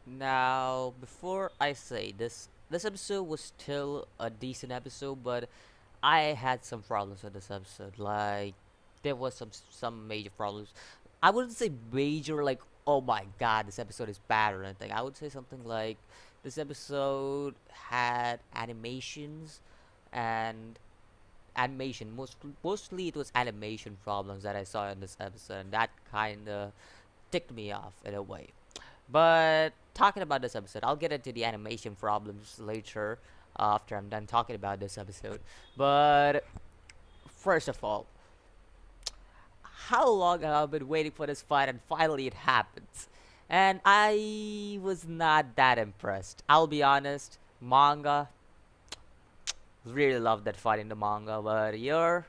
Now, before I say this episode was still a decent episode, but I had some problems with this episode. Like, there was some major problems. I wouldn't say major, like, oh my god, this episode is bad or anything. I would say something like this episode had animations and mostly it was animation problems that I saw in this episode, and that kind of ticked me off in a way. But talking about this episode, I'll get into the animation problems later after I'm done talking about this episode. But first of all, how long have I been waiting for this fight, and finally it happens? And I was not that impressed. I'll be honest, manga, really loved that fight in the manga, but here,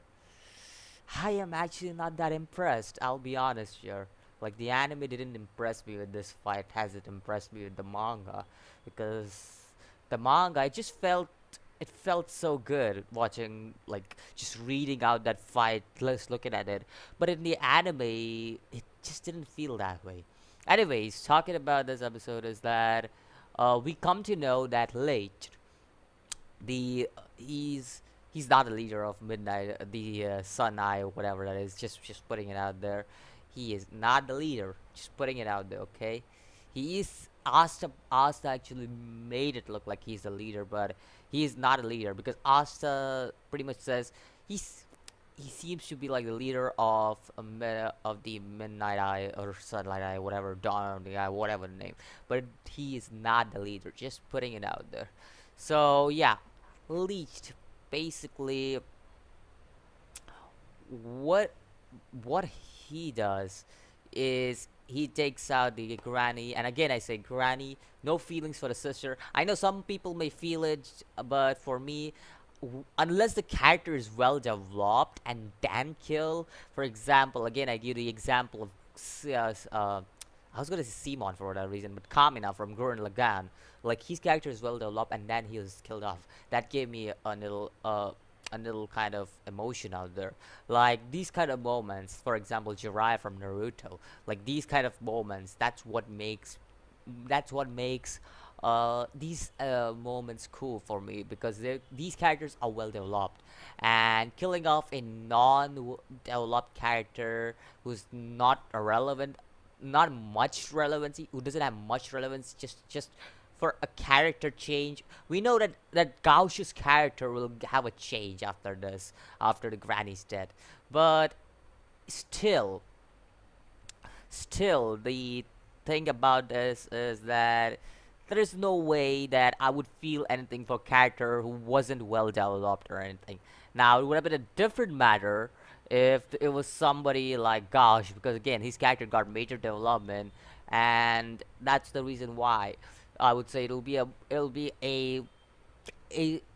I am actually not that impressed. I'll be honest here. Like, the anime didn't impress me with this fight as it impressed me with the manga, because the manga, it felt so good watching, like, just reading out that fight, just looking at it. But in the anime, it just didn't feel that way. Anyways, talking about this episode is that we come to know that late the he's not the leader of Midnight, the Sun Eye or whatever that is. Just putting it out there. He is not the leader. Just putting it out there, okay? He is Asta actually made it look like he's the leader, but he is not a leader because Asta pretty much says he's he seems to be like the leader of of the Midnight Eye or Sunlight Eye, whatever, Dawn of the Eye, whatever the name. But he is not the leader. Just putting it out there. So yeah, Leached basically what what he does is he takes out the granny, and again I say granny, no feelings for the sister. I know some people may feel it, but for me, unless the character is well developed and Dan kill, for example, again I give the example of I was gonna say Simon for that reason, but Kamina from Gurren Lagann, like his character is well developed and then he was killed off. That gave me a little kind of emotion out there. Like these kind of moments, for example, Jiraiya from Naruto, like these kind of moments, that's what makes these moments cool for me because these characters are well developed, and killing off a non-developed character who's not relevant, not much relevancy, who doesn't have much relevance, just for a character change. We know that Gauch's character will have a change after this, after the granny's dead, but still, the thing about this is that there is no way that I would feel anything for a character who wasn't well developed or anything. Now it would have been a different matter if it was somebody like Gosh, because again his character got major development, and that's the reason why I would say it'll be a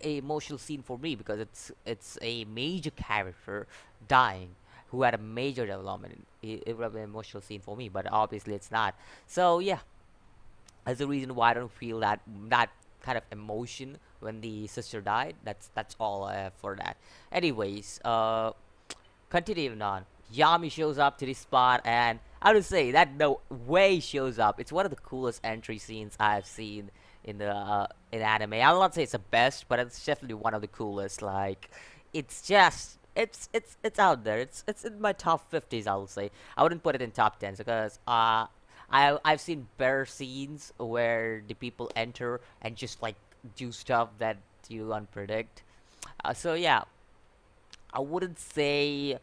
emotional scene for me because it's a major character dying who had a major development. It would have been an emotional scene for me, but obviously it's not. So yeah, that's the reason why I don't feel that kind of emotion when the sister died. That's all I have for that. Anyways, continuing on, Yami shows up to the spot, and I would say that the way he shows up, it's one of the coolest entry scenes I've seen in anime. I'll not say it's the best, but it's definitely one of the coolest. Like, it's just it's out there. It's in my top 50s. I would say I wouldn't put it in top 10s because I've seen better scenes where the people enter and just like do stuff that you unpredict. So yeah, I wouldn't say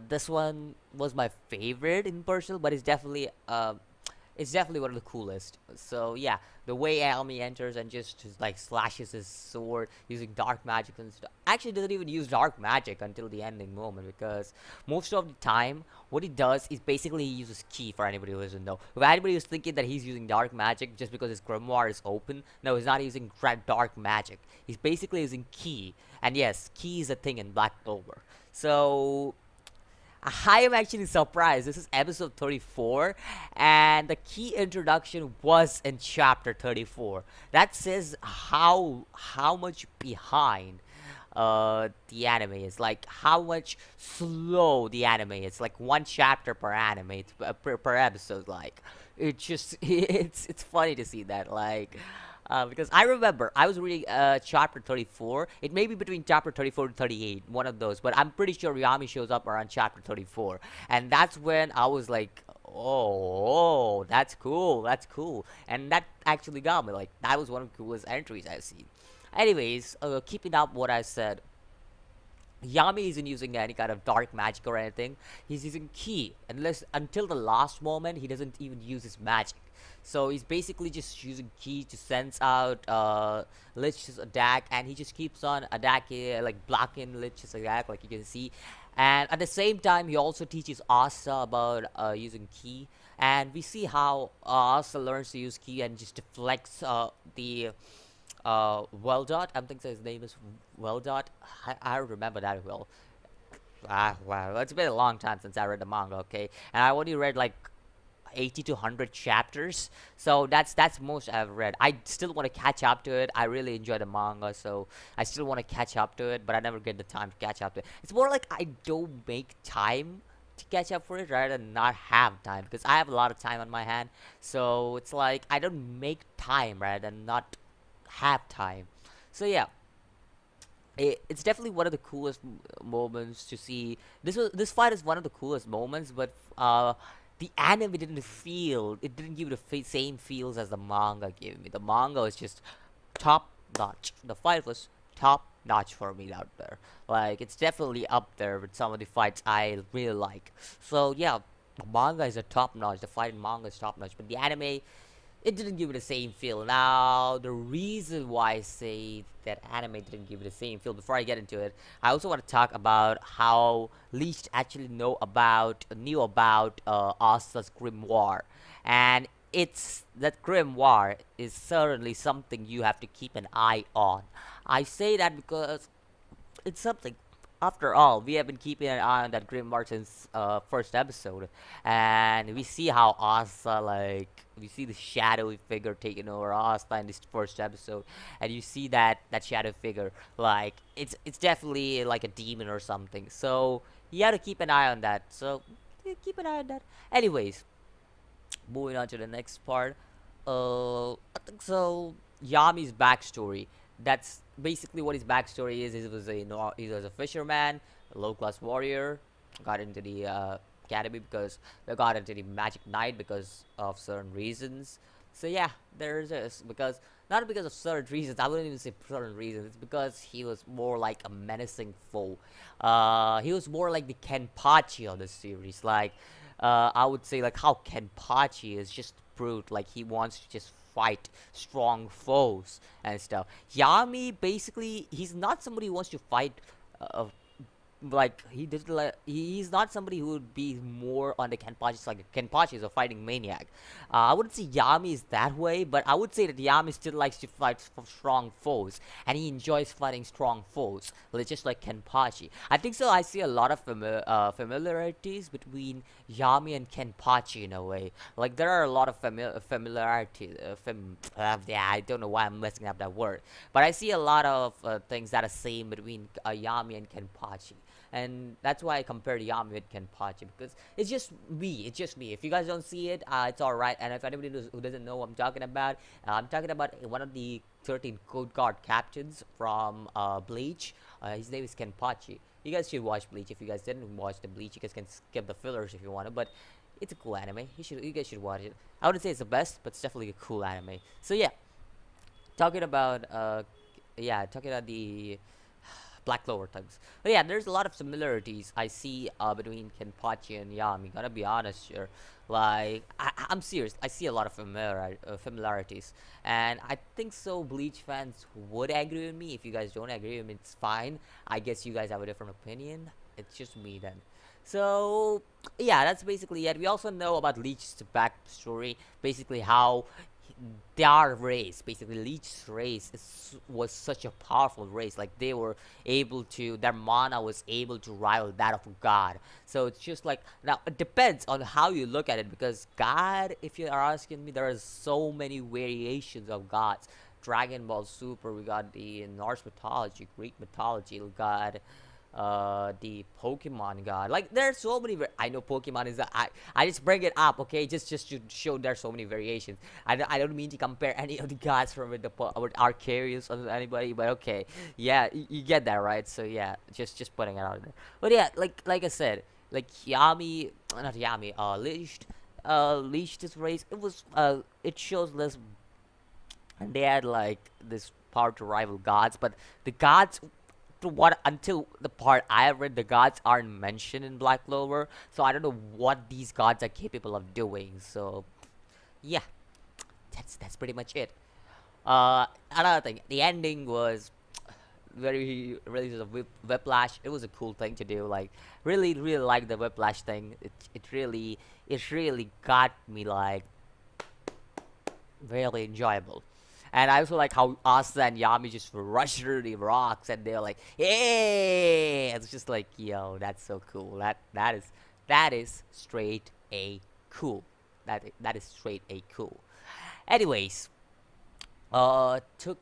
this one was my favorite in personal, but it's definitely one of the coolest. So yeah, the way Almi enters and just like slashes his sword using dark magic and stuff. Actually, doesn't even use dark magic until the ending moment because most of the time, what he does is basically he uses ki for anybody who doesn't know. If anybody who's thinking that he's using dark magic just because his grimoire is open, no, he's not using dark magic. He's basically using ki, and yes, ki is a thing in Black Clover. So I am actually surprised. This is episode 34, and the key introduction was in chapter 34. That says how much behind the anime is, like how much slow the anime is. Like one chapter per anime, per episode, like. It's just it's funny to see that, like, because I remember I was reading chapter 34. It may be between chapter 34 and 38, one of those, but I'm pretty sure Yami shows up around chapter 34, and that's when I was like, oh, that's cool, that's cool, and that actually got me. Like, that was one of the coolest entries I've seen. Anyways, keeping up what I said, Yami isn't using any kind of dark magic or anything. He's using ki. Unless until the last moment, he doesn't even use his magic. So he's basically just using ki to sense out Lich's attack, and he just keeps on attacking, like blocking Lich's attack, like you can see. And at the same time, he also teaches Asa about using ki, and we see how Asa learns to use ki and just deflects the well dot. I think his name is well dot. I remember that well. Ah, wow, it's been a long time since I read the manga. Okay, and I only read like 80 to 100 chapters, so that's most I've read. I still want to catch up to it. I really enjoy the manga, so I still want to catch up to it, but I never get the time to catch up to it. It's more like I don't make time to catch up for it rather than not have time, because I have a lot of time on my hand. So it's like I don't make time rather than not have time. So yeah, it's definitely one of the coolest moments to see. This fight is one of the coolest moments, but the anime didn't feel, it didn't give the same feels as the manga gave me. The manga was just top notch. The fight was top notch for me out there. Like, it's definitely up there with some of the fights I really like. So yeah, the manga is a top notch. The fight in manga is top notch, but the anime, it didn't give it the same feel. Now, the reason why I say that anime didn't give it the same feel, before I get into it, I also want to talk about how Least actually knew about Asa's grimoire, and it's that grimoire is certainly something you have to keep an eye on. I say that because it's something. After all, we have been keeping an eye on that grimoire since first episode, and we see how Asa, like, we see the shadowy figure taking over Asa in this first episode, and you see that shadow figure, like, it's definitely like a demon or something. So you have to keep an eye on that. So keep an eye on that. Anyways, moving on to the next part. I think so. Yami's backstory. That's basically what his backstory is. He was a fisherman, a low class warrior, got into the academy because they got into the Magic Knight because of certain reasons. So yeah, there's this because not because of certain reasons. I wouldn't even say certain reasons. It's because he was more like a menacing foe. He was more like the Kenpachi of the series. Like, I would say like how Kenpachi is just brute. Like, he wants to just fight strong foes and stuff. Yami, basically, he's not somebody who wants to fight. Like, he did like he's not somebody who would be more on the Kenpachi. Like, Kenpachi is a fighting maniac. I wouldn't say Yami is that way, but I would say that Yami still likes to fight strong foes, and he enjoys fighting strong foes, just like Kenpachi. I think so. I see a lot of familiarities between Yami and Kenpachi in a way. Like, there are a lot of familiarities. Yeah, I don't know why I'm messing up that word, but I see a lot of things that are same between Yami and Kenpachi, and that's why I compared Yami with Kenpachi, because it's just me. It's just me. If you guys don't see it, it's all right. And if anybody who doesn't know what I'm talking about one of the 13 code card captains from Bleach. His name is Kenpachi. You guys should watch Bleach. If you guys didn't watch the Bleach, you guys can skip the fillers if you want to. But it's a cool anime. You guys should watch it. I wouldn't say it's the best, but it's definitely a cool anime. So yeah, talking about talking about the Black Clover thugs. But yeah, there's a lot of similarities I see between Kenpachi and Yami. Gotta be honest here. Like, I'm serious. I see a lot of familiarities, and I think so. Bleach fans would agree with me. If you guys don't agree with me, it's fine. I guess you guys have a different opinion. It's just me then. So yeah, that's basically it. We also know about Leech's backstory, basically how their race, basically Leech's race, was such a powerful race. Like, they were able to, their mana was able to rival that of God. So it's just like, now it depends on how you look at it, because God, if you are asking me, there are so many variations of gods. Dragon Ball Super, we got the Norse mythology, Greek mythology, we got the Pokemon God. Like there's so many. I know Pokemon is. I just bring it up, okay, just to show there's so many variations. I don't mean to compare any of the gods from with Arceus or anybody, but okay, yeah, you get that right. So yeah, just putting it out there. But yeah, like I said, like Yami, not Yami, Leashed this race. It shows this, and they had like this power to rival gods, but the gods, to what, until the part I have read, the gods aren't mentioned in Black Clover, so I don't know what these gods are capable of doing. So yeah, that's pretty much it. Another thing, the ending was very really just a whiplash. It was a cool thing to do. Like really like the whiplash thing. It really got me like really enjoyable. And I also like how Asa and Yami just rush through the rocks and they're like, "Hey!" It's just like, yo, that's so cool. That is straight a cool. That is straight a cool. Anyways, took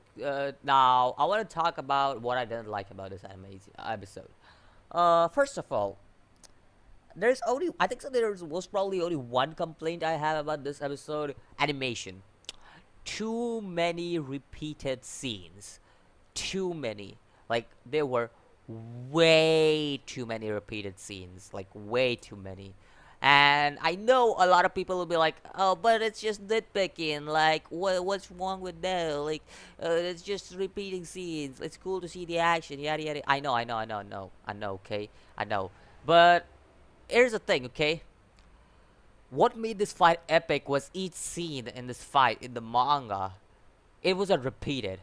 now I want to talk about what I didn't like about this amazing episode. First of all, there's only I think so. There's most probably only one complaint I have about this episode: animation. Too many repeated scenes. Too many. Like there were way too many repeated scenes. Like way too many. And I know a lot of people will be like, "Oh, but it's just nitpicking. Like, what's wrong with that? Like, it's just repeating scenes. It's cool to see the action, yada yada." I know. Okay, I know. But here's the thing, okay? What made this fight epic was each scene in this fight in the manga. It wasn't repeated.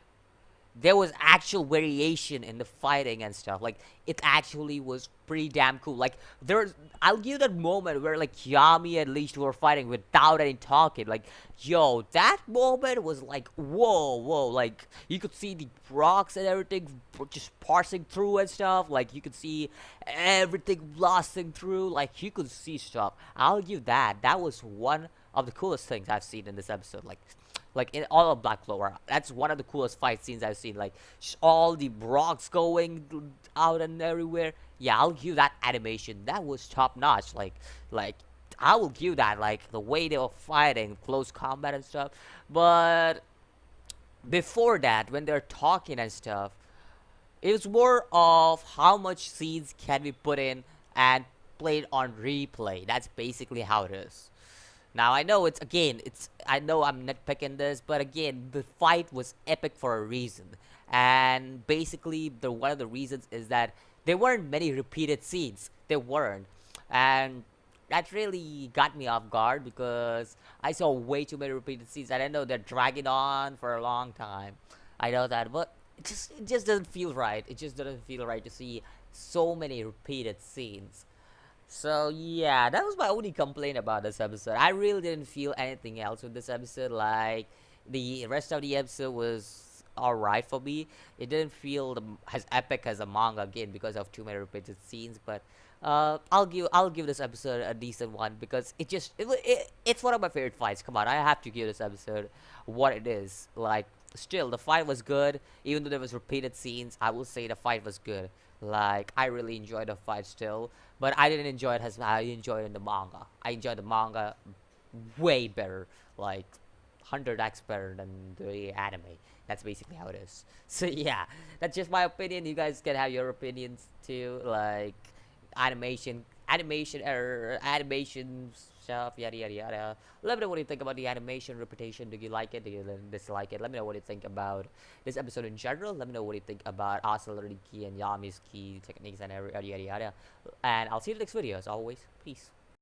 There was actual variation in the fighting and stuff. Like it actually was pretty damn cool. Like there's, I'll give that moment where like Yami and Leash were fighting without any talking. Like, yo, that moment was like whoa. Like you could see the rocks and everything just parsing through and stuff. Like you could see everything blasting through. Like you could see stuff. I'll give that. That was one of the coolest things I've seen in this episode. Like in all of Black Clover. That's one of the coolest fight scenes I've seen. Like all the rocks going out and everywhere. Yeah, I'll give that animation. That was top notch. Like I will give that. Like the way they were fighting, close combat and stuff. But before that, when they're talking and stuff, it was more of how much scenes can we put in and played on replay. That's basically how it is. Now I know I know I'm nitpicking this, but again, the fight was epic for a reason. And basically the one of the reasons is that there weren't many repeated scenes. There weren't. And that really got me off guard because I saw way too many repeated scenes. And I know they're dragging on for a long time. I know that, but it just doesn't feel right. It just doesn't feel right to see so many repeated scenes. So yeah, that was my only complaint about this episode. I really didn't feel anything else with this episode. Like the rest of the episode was alright for me. It didn't feel as epic as a manga again because of too many repeated scenes. But I'll give this episode a decent one because it's one of my favorite fights. Come on, I have to give this episode what it is. Like still, the fight was good, even though there was repeated scenes. I will say the fight was good. Like I really enjoyed the fight still, but I didn't enjoy it as I enjoyed it in the manga. I enjoyed the manga way better, like 100x better than the anime. That's basically how it is. So yeah, that's just my opinion. You guys can have your opinions too, like animation stuff, yada yada yada. Let me know what you think about the animation reputation. Do you like it? Do you dislike it? Let me know what you think about this episode in general. Let me know what you think about auxiliary key and Yami's key techniques and yada yada yada. And I'll see you in the next video. As always, peace.